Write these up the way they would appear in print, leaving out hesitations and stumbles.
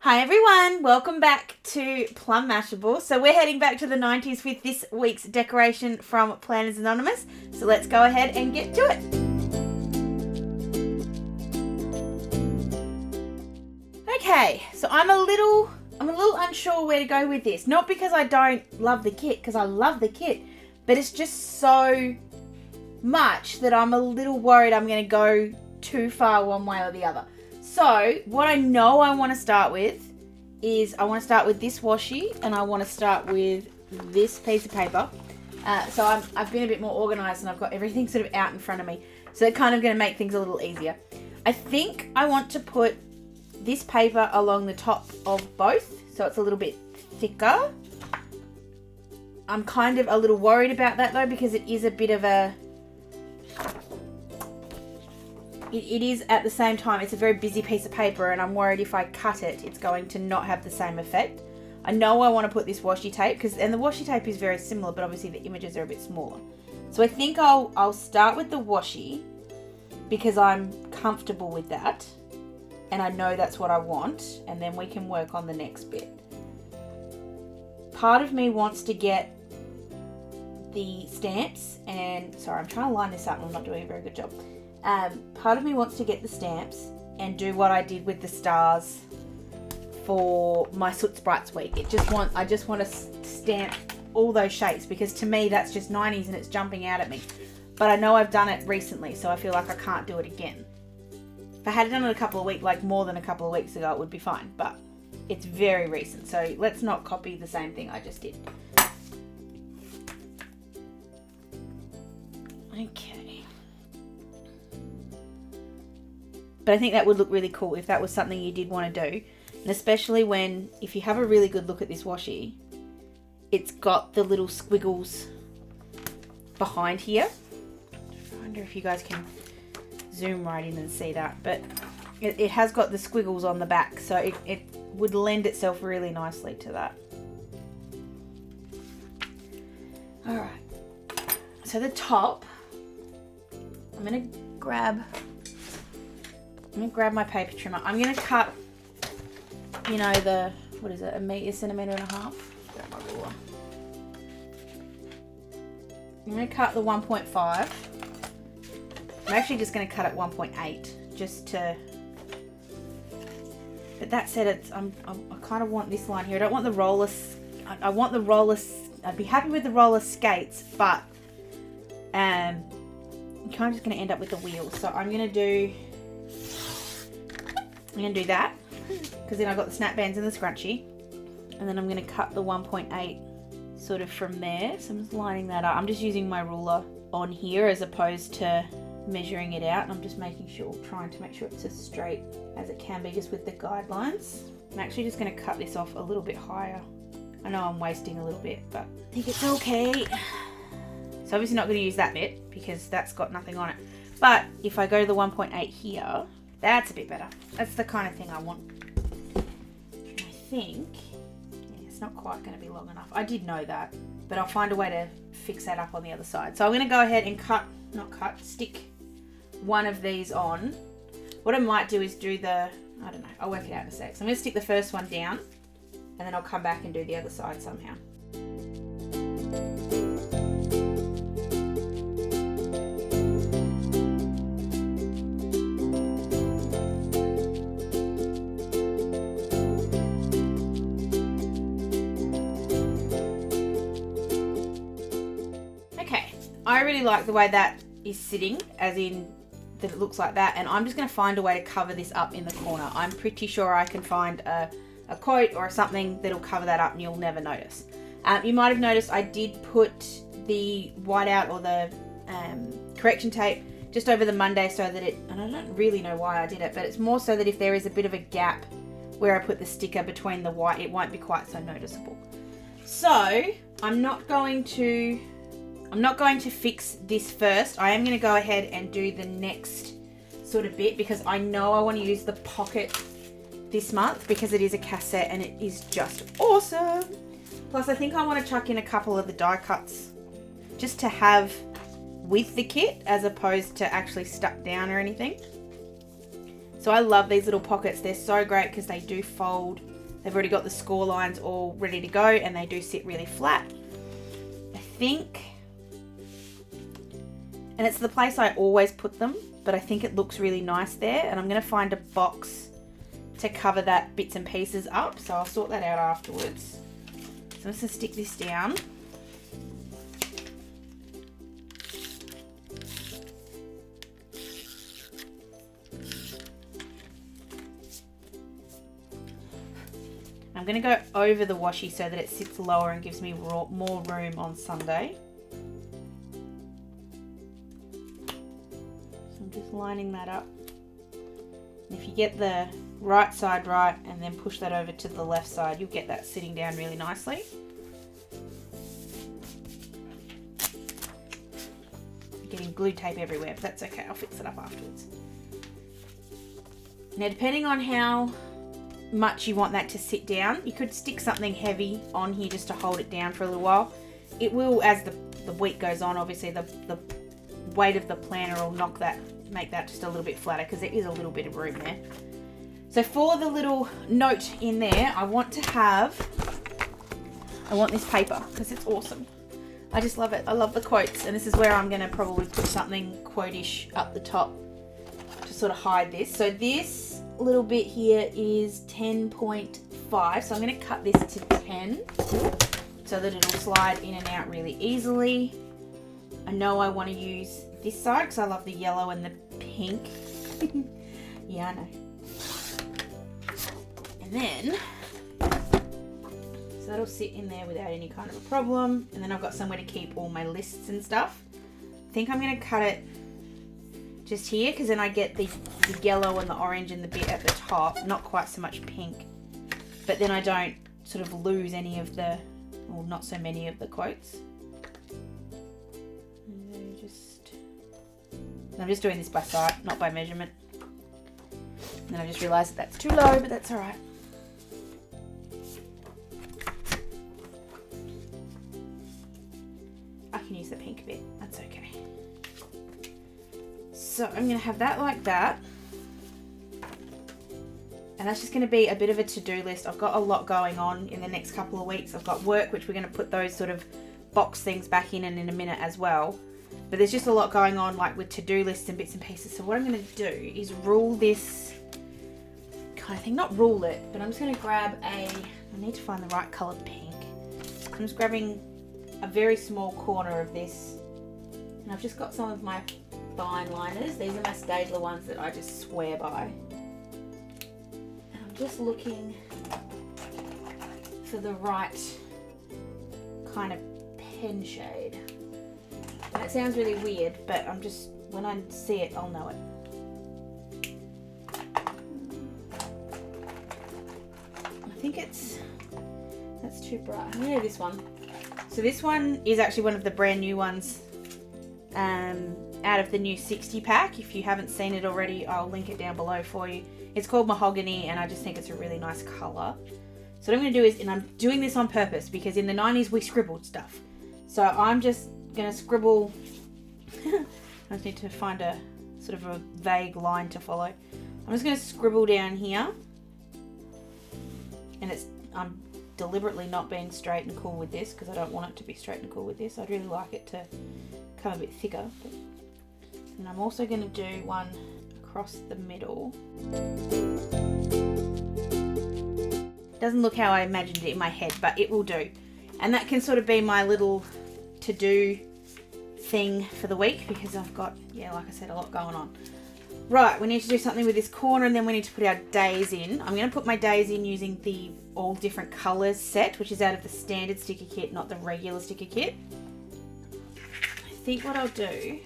Hi everyone, welcome back to Plum Mashable. So we're heading back to the 90s with this week's decoration from Planners Anonymous. So let's go ahead and get to it. Okay, so I'm a little unsure where to go with this. Not because I don't love the kit, because I love the kit, but it's just so much that I'm a little worried I'm going to go too far one way or the other. So what I know I want to start with is I want to start with this washi and I want to start with this piece of paper. So I've been a bit more organised and I've got everything sort of out in front of me. So it's kind of going to make things a little easier. I think I want to put this paper along the top of both so it's a little bit thicker. I'm kind of a little worried about that though because it is a bit of a... It is at the same time, it's a very busy piece of paper and I'm worried if I cut it, it's going to not have the same effect. I know I want to put this washi tape, and the washi tape is very similar, but obviously the images are a bit smaller. So I think I'll start with the washi because I'm comfortable with that and I know that's what I want, and then we can work on the next bit. Part of me wants to get the stamps and, sorry, I'm trying to line this up and I'm not doing a very good job. Part of me wants to get the stamps and do what I did with the stars for my Soot Sprites week. I just want to stamp all those shapes because to me that's just 90s and it's jumping out at me. But I know I've done it recently, so I feel like I can't do it again. If I had done it a couple of weeks, like more than a couple of weeks ago, it would be fine. But it's very recent, so let's not copy the same thing I just did. Okay. But I think that would look really cool if that was something you did want to do. And especially if you have a really good look at this washi, it's got the little squiggles behind here. I wonder if you guys can zoom right in and see that. But it has got the squiggles on the back, so it would lend itself really nicely to that. Alright, so the top, I'm going to grab my paper trimmer. I'm going to cut, you know, what is it, a centimetre and a half? Grab my ruler. I'm going to cut the 1.5. I'm actually just going to cut it 1.8 just to... But that said, I kind of want this line here. I don't want the roller... I want the roller... I'd be happy with the roller skates, but I'm kind of just going to end up with the wheels. So I'm going to do that because then I've got the snap bands and the scrunchie, and then I'm going to cut the 1.8 sort of from there. So I'm just lining that up. I'm just using my ruler on here as opposed to measuring it out, and I'm just trying to make sure it's as straight as it can be just with the guidelines. I'm actually just going to cut this off a little bit higher. I know I'm wasting a little bit, but I think it's okay. So obviously not going to use that bit because that's got nothing on it. But if I go to the 1.8 here, that's a bit better. That's the kind of thing I want. And I think it's not quite going to be long enough. I did know that, but I'll find a way to fix that up on the other side. So I'm going to go ahead and stick one of these on. What I might do is do I don't know, I'll work it out in a sec. So I'm going to stick the first one down and then I'll come back and do the other side somehow. I really like the way that is sitting, as in that it looks like that, and I'm just going to find a way to cover this up in the corner. I'm pretty sure I can find a coat or something that'll cover that up and you'll never notice. You might have noticed I did put the whiteout or the correction tape just over the Monday so that and I don't really know why I did it, but it's more so that if there is a bit of a gap where I put the sticker between the white, it won't be quite so noticeable. So I'm not going to fix this first. I am going to go ahead and do the next sort of bit because I know I want to use the pocket this month because it is a cassette and it is just awesome. Plus I think I want to chuck in a couple of the die cuts just to have with the kit as opposed to actually stuck down or anything. So I love these little pockets. They're so great because they do fold. They've already got the score lines all ready to go and they do sit really flat. I think, and it's the place I always put them, but I think it looks really nice there, and I'm going to find a box to cover that bits and pieces up, so I'll sort that out afterwards. So I'm just going to stick this down. I'm going to go over the washi so that it sits lower and gives me more room on Sunday. So I'm just lining that up. And if you get the right side right and then push that over to the left side, you'll get that sitting down really nicely. I'm getting glue tape everywhere, but that's okay. I'll fix it up afterwards. Now, depending on how much you want that to sit down, you could stick something heavy on here just to hold it down for a little while. It will, as the week goes on, obviously the weight of the planner will make that just a little bit flatter because there is a little bit of room there. So for the little note in there, I want this paper because it's awesome. I just love it. I love the quotes, and this is where I'm going to probably put something quote-ish up the top to sort of hide this. So this little bit here is 10.5, so I'm going to cut this to 10 so that it'll slide in and out really easily. I know I want to use this side because I love the yellow and the pink. Yeah, I know. And then, so that'll sit in there without any kind of a problem. And then I've got somewhere to keep all my lists and stuff. I think I'm going to cut it just here because then I get the yellow and the orange and the bit at the top. Not quite so much pink. But then I don't sort of lose any of the, or not so many of the quotes. And I'm just doing this by sight, not by measurement. And then I just realised that that's too low, but that's alright. I can use the pink bit, that's okay. So I'm going to have that like that. And that's just going to be a bit of a to-do list. I've got a lot going on in the next couple of weeks. I've got work, which we're going to put those sort of box things back in a minute as well. But there's just a lot going on, like with to-do lists and bits and pieces. So what I'm going to do is rule this kind of thing. Not rule it, but I'm just going to grab I need to find the right colour pink. I'm just grabbing a very small corner of this. And I've just got some of my fine liners. These are my Staedtler ones that I just swear by. And I'm just looking for the right kind of pen shade. That sounds really weird, but when I see it, I'll know it. I think that's too bright. I'm going to do this one. So this one is actually one of the brand new ones out of the new 60 pack. If you haven't seen it already, I'll link it down below for you. It's called Mahogany, and I just think it's a really nice colour. So what I'm going to do is, and I'm doing this on purpose because in the 90s we scribbled stuff. So I'm just going to scribble. I just need to find a sort of a vague line to follow. I'm just going to scribble down here, and I'm deliberately not being straight and cool with this because I don't want it to be straight and cool with this. I'd really like it to come a bit thicker. And I'm also going to do one across the middle. Doesn't look how I imagined it in my head, but it will do. And that can sort of be my little to-do thing for the week because I've got, yeah, like I said, a lot going on. Right, we need to do something with this corner, and then we need to put our days in. I'm going to put my days in using the all different colours set, which is out of the standard sticker kit, not the regular sticker kit. I think what I'll do,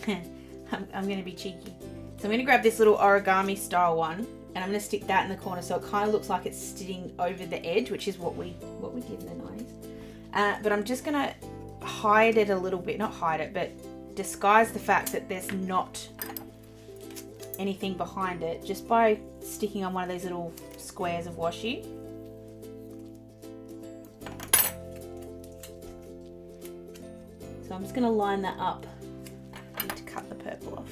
I'm going to be cheeky. So I'm going to grab this little origami style one, and I'm going to stick that in the corner so it kind of looks like it's sitting over the edge, which is what we did in the 90s. But I'm just going to hide it a little bit, not hide it, but disguise the fact that there's not anything behind it just by sticking on one of these little squares of washi. So I'm just going to line that up. I need to cut the purple off.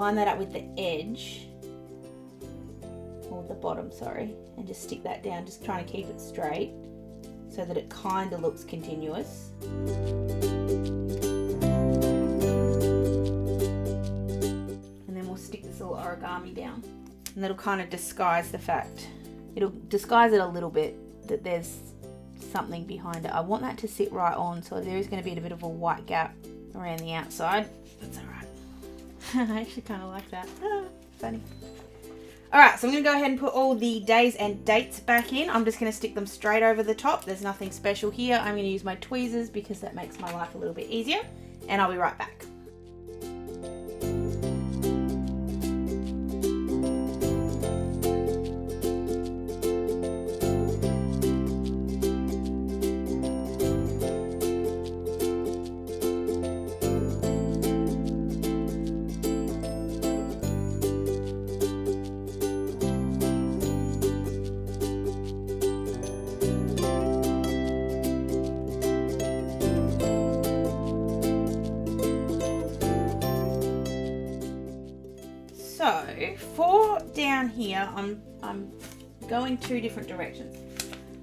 line that up with the edge, or the bottom, sorry, and just stick that down, just trying to keep it straight so that it kind of looks continuous. And then we'll stick this little origami down, and that'll kind of disguise the fact, it'll disguise it a little bit that there's something behind it. I want that to sit right on, so there is going to be a bit of a white gap around the outside. That's alright. I actually kind of like that. Funny. Alright, so I'm going to go ahead and put all the days and dates back in. I'm just going to stick them straight over the top. There's nothing special here. I'm going to use my tweezers because that makes my life a little bit easier. And I'll be right back. So for down here, I'm going two different directions.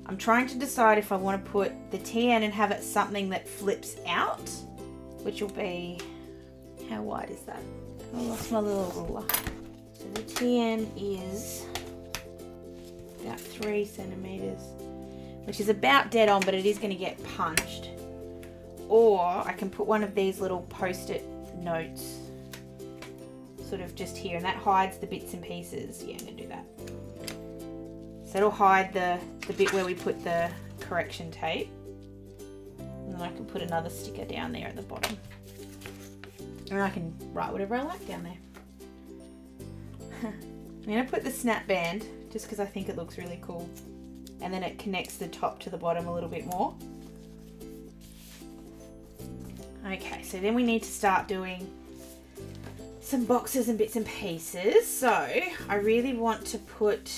I'm trying to decide if I want to put the TN and have it something that flips out, which will be, how wide is that? I lost my little ruler. So the TN is about 3 centimeters, which is about dead on, but it is going to get punched. Or I can put one of these little post-it notes sort of just here, and that hides the bits and pieces. Yeah, I'm going to do that. So it'll hide the bit where we put the correction tape. And then I can put another sticker down there at the bottom. And I can write whatever I like down there. I'm going to put the snap band just because I think it looks really cool. And then it connects the top to the bottom a little bit more. Okay, so then we need to start doing some boxes and bits and pieces. So I really want to put,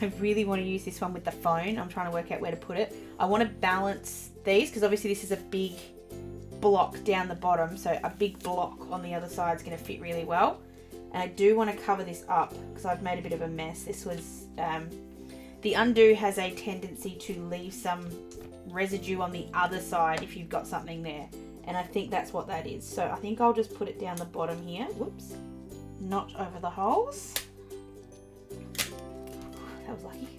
I really want to use this one with the phone. I'm trying to work out where to put it. I want to balance these because obviously this is a big block down the bottom, so a big block on the other side is going to fit really well. And I do want to cover this up because I've made a bit of a mess. This was, the undo has a tendency to leave some residue on the other side if you've got something there. And I think that's what that is. So I think I'll just put it down the bottom here. Whoops. Not over the holes. That was lucky.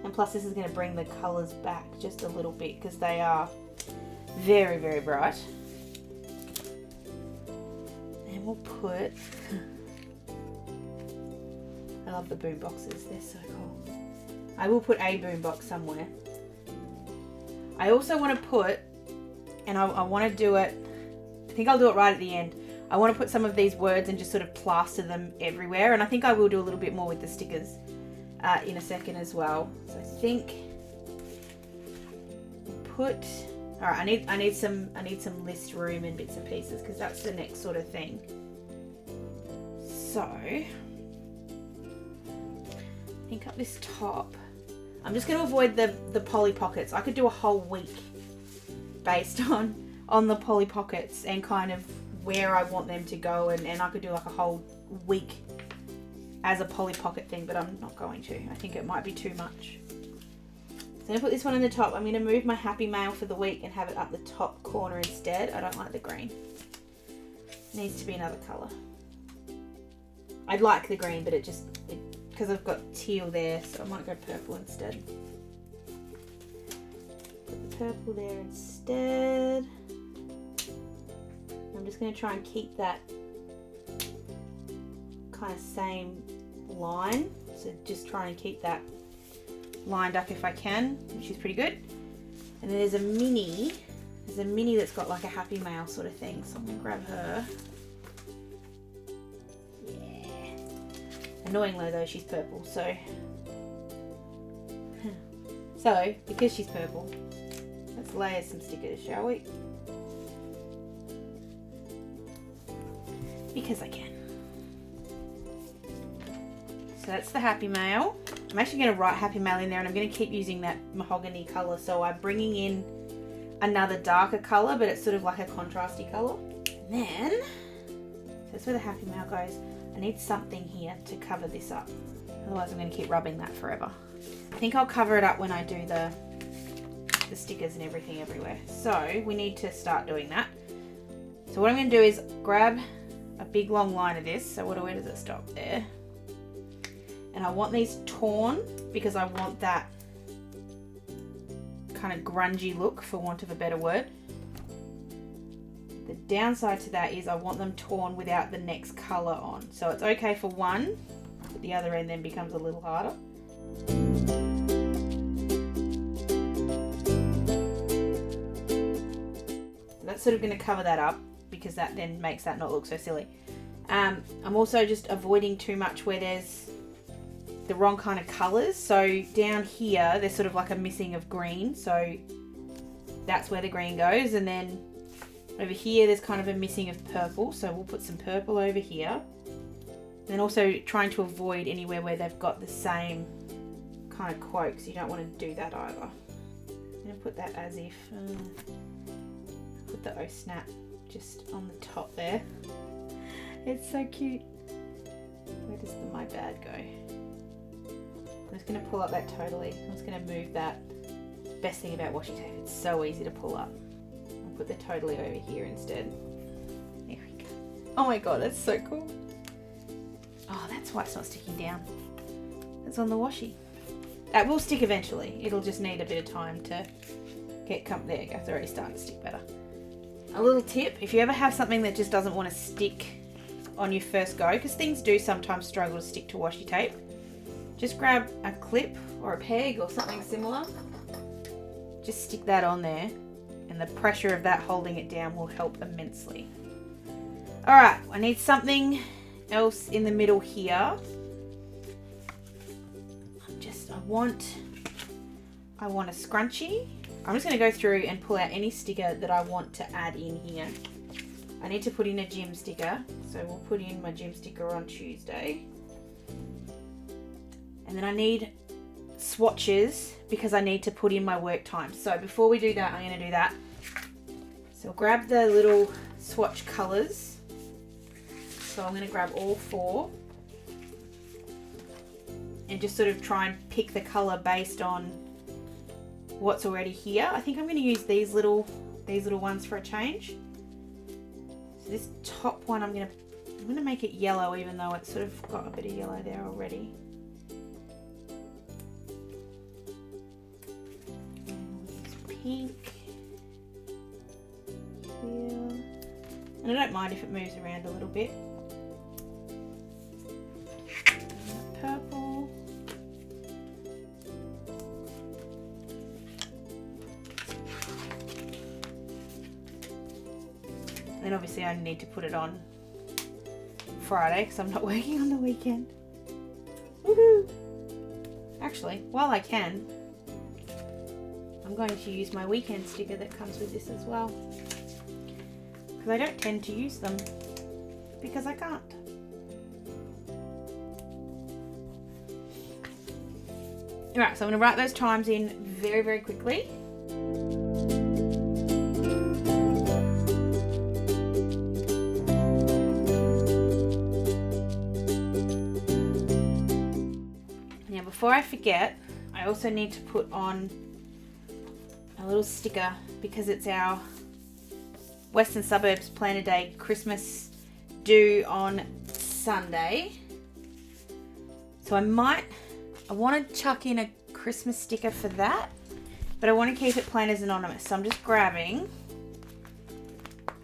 And plus this is going to bring the colours back just a little bit because they are very, very bright. And we'll put... I love the boom boxes. They're so cool. I will put a boom box somewhere. I also want to put... And I want to do it, I think I'll do it right at the end. I want to put some of these words and just sort of plaster them everywhere. And I think I will do a little bit more with the stickers in a second as well. So I think, alright, I need some list room and bits and pieces because that's the next sort of thing. So, I think up this top, I'm just going to avoid the Polly Pockets. I could do a whole week based on the Polly Pockets and kind of where I want them to go, and I could do like a whole week as a Polly Pocket thing, but I'm not going to. I think it might be too much. So I'm going to put this one in the top. I'm going to move my Happy Mail for the week and have it up the top corner instead. I don't like the green. It needs to be another colour. I'd like the green, but because I've got teal there, so I might go purple instead. Put the purple there instead. I'm just going to try and keep that kind of same line. So just try and keep that lined up if I can, which is pretty good. And then there's a mini that's got like a Happy Mail sort of thing. So I'm going to grab her. Yeah. Annoyingly though, she's purple. So because she's purple, let's layer some stickers, shall we? Because I can. So that's the Happy Mail. I'm actually going to write Happy Mail in there, and I'm going to keep using that mahogany colour. So I'm bringing in another darker colour, but it's sort of like a contrasty colour. And then, so That's where the happy mail goes. I need something here to cover this up. Otherwise I'm going to keep rubbing that forever. I think I'll cover it up when I do the stickers and everything everywhere. So we need to start doing that. So what I'm going to do is grab a big long line of this. So where does it stop? There. And I want these torn because I want that kind of grungy look, for want of a better word. The downside to that is I want them torn without the next colour on. So it's okay for one, but the other end then becomes a little harder. So that's sort of going to cover that up because that then makes that not look so silly. I'm also just avoiding too much where there's the wrong kind of colours. So down here there's sort of like a missing of green, so that's where the green goes, and then over here there's kind of a missing of purple, so we'll put some purple over here. And also trying to avoid anywhere where they've got the same kind of quotes. You don't want to do that either. I'm going to put that as if, put the oh snap just on the top there. It's so cute. Where does the my bad go? I'm just going to pull up that totally. I'm just going to move that. Best thing about washi tape, it's so easy to pull up. I'll put the totally over here instead. There we go. Oh my god, that's so cool. Oh, that's why it's not sticking down. It's on the washi. That will stick eventually. It'll just need a bit of time to get there you go. It's already starting to stick better. A little tip, if you ever have something that just doesn't want to stick on your first go, because things do sometimes struggle to stick to washi tape, just grab a clip or a peg or something similar. Just stick that on there, and the pressure of that holding it down will help immensely. Alright, I need something else in the middle here. I want a scrunchie. I'm just going to go through and pull out any sticker that I want to add in here. I need to put in a gym sticker, so we'll put in my gym sticker on Tuesday. And then I need swatches because I need to put in my work time. So before we do that, I'm going to do that. So I'll grab the little swatch colours. So I'm going to grab all 4 and just sort of try and pick the colour based on what's already here. I think I'm going to use these little ones for a change. So this top one I'm going to make it yellow, even though it's sort of got a bit of yellow there already. Pink here. And I don't mind if it moves around a little bit. Purple. And then obviously I need to put it on Friday because I'm not working on the weekend. Woohoo! Actually, while I can, I'm going to use my weekend sticker that comes with this as well. Because I don't tend to use them because I can't. Alright, so I'm going to write those times in very, very quickly. Now before I forget, I also need to put on a little sticker because it's our Western Suburbs Planner Day Christmas due on Sunday. So I want to chuck in a Christmas sticker for that, but I want to keep it Planners Anonymous. So I'm just grabbing,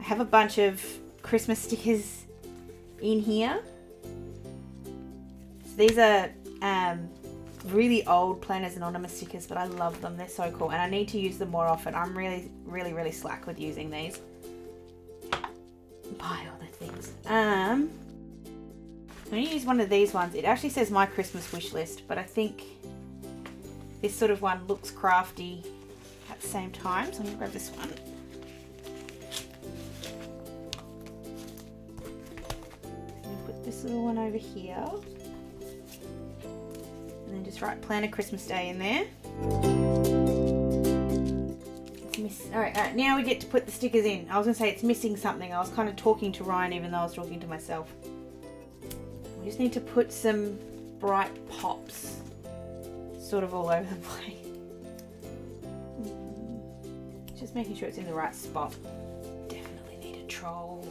I have a bunch of Christmas stickers in here. So these are really old Planners Anonymous stickers, but I love them. They're so cool, and I need to use them more often. I'm really slack with using these. Buy other things. I'm going to use one of these ones. It actually says my Christmas wish list, but I think this sort of one looks crafty at the same time, so I'm going to grab this one. And put this little one over here. And then just write Planner Christmas Day in there. It's Goodness. Alright, now we get to put the stickers in. I was going to say it's missing something. I was kind of talking to Ryan even though I was talking to myself. We just need to put some bright pops sort of all over the place. Just making sure it's in the right spot. Definitely need a troll.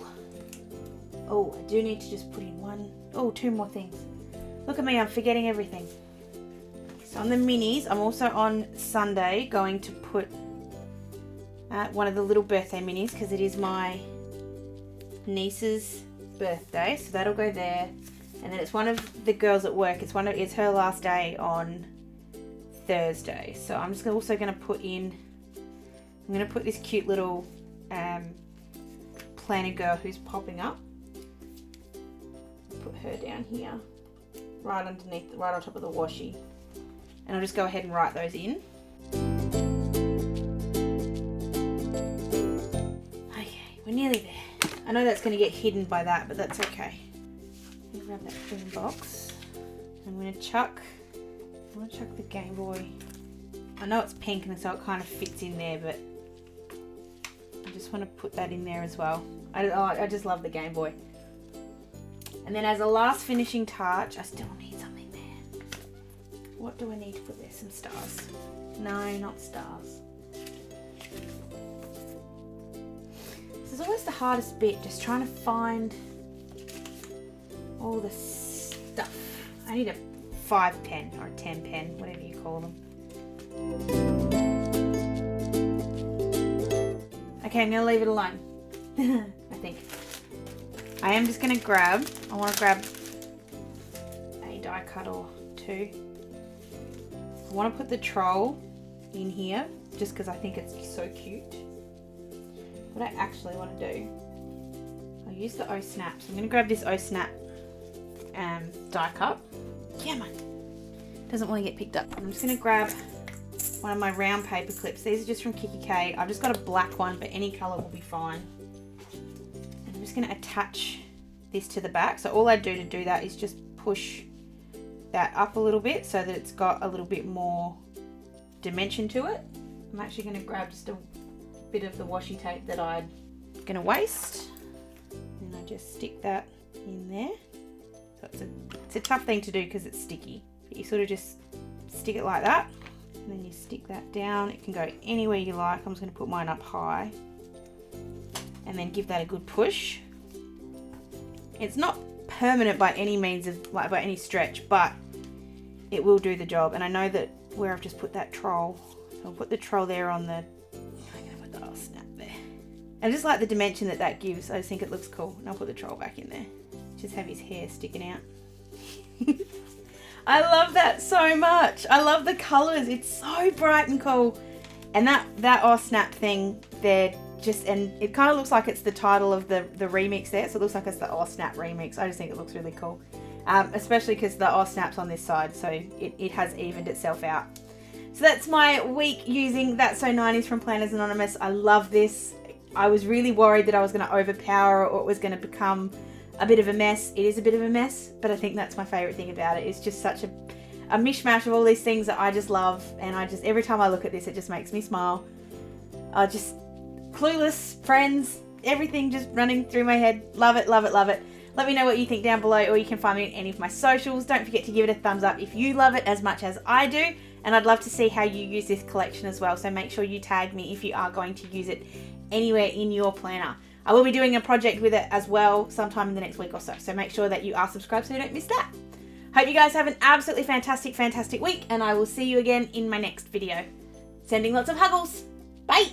Oh, I do need to just put in two more things. Look at me, I'm forgetting everything. So on the minis, I'm also on Sunday going to put one of the little birthday minis because it is my niece's birthday, so that'll go there. And then it's one of the girls at work. It's her last day on Thursday, so I'm just also going to put in. I'm going to put this cute little planner girl who's popping up. Put her down here, right underneath, right on top of the washi, and I'll just go ahead and write those in. We're nearly there. I know that's going to get hidden by that, but that's okay. I'm going to grab that green box. I'm going to chuck the Game Boy. I know it's pink and so it kind of fits in there, but I just want to put that in there as well. I just love the Game Boy. And then as a last finishing touch, I still need something there. What do I need to put there? Some stars. No, not stars. This is always the hardest bit, just trying to find all the stuff. I need a 5 pen or a 10 pen, whatever you call them. Okay, I'm going to leave it alone. I think. I am just going to I want to grab a die cut or two. I want to put the troll in here just because I think it's so cute. What I actually want to do, I'll use the O-Snap. So I'm going to grab this O-Snap die cut. Yeah, man. Doesn't want to get picked up. I'm just going to grab one of my round paper clips. These are just from Kiki K. I've just got a black one, but any colour will be fine. And I'm just going to attach this to the back. So all I do to do that is just push that up a little bit so that it's got a little bit more dimension to it. I'm actually going to grab just a bit of the washi tape that I'm going to waste. And I just stick that in there. So it's a tough thing to do because it's sticky. But you sort of just stick it like that. And then you stick that down. It can go anywhere you like. I'm just going to put mine up high. And then give that a good push. It's not permanent by any means of by any stretch, but it will do the job. And I know that where I've just put that troll, so I'll put the troll there on the. I'm gonna put the snap there. I just like the dimension that gives. I just think it looks cool. And I'll put the troll back in there. Just have his hair sticking out. I love that so much. I love the colours. It's so bright and cool. And that snap thing there. And it kind of looks like it's the title of the remix there, so it looks like it's the Snap remix. I just think it looks really cool, especially because the Snap's on this side, so it has evened itself out. So that's my week using That's So 90's from Planners Anonymous. I love this. I was really worried that I was going to overpower or it was going to become a bit of a mess. It is a bit of a mess, but I think that's my favourite thing about it. It's just such a mishmash of all these things that I just love, and every time I look at this, it just makes me smile. Clueless, friends, everything just running through my head. Love it, love it, love it. Let me know what you think down below, or you can find me on any of my socials. Don't forget to give it a thumbs up if you love it as much as I do, and I'd love to see how you use this collection as well, so make sure you tag me if you are going to use it anywhere in your planner. I will be doing a project with it as well sometime in the next week or so make sure that you are subscribed so you don't miss that. Hope you guys have an absolutely fantastic, fantastic week, and I will see you again in my next video. Sending lots of huggles. Bye!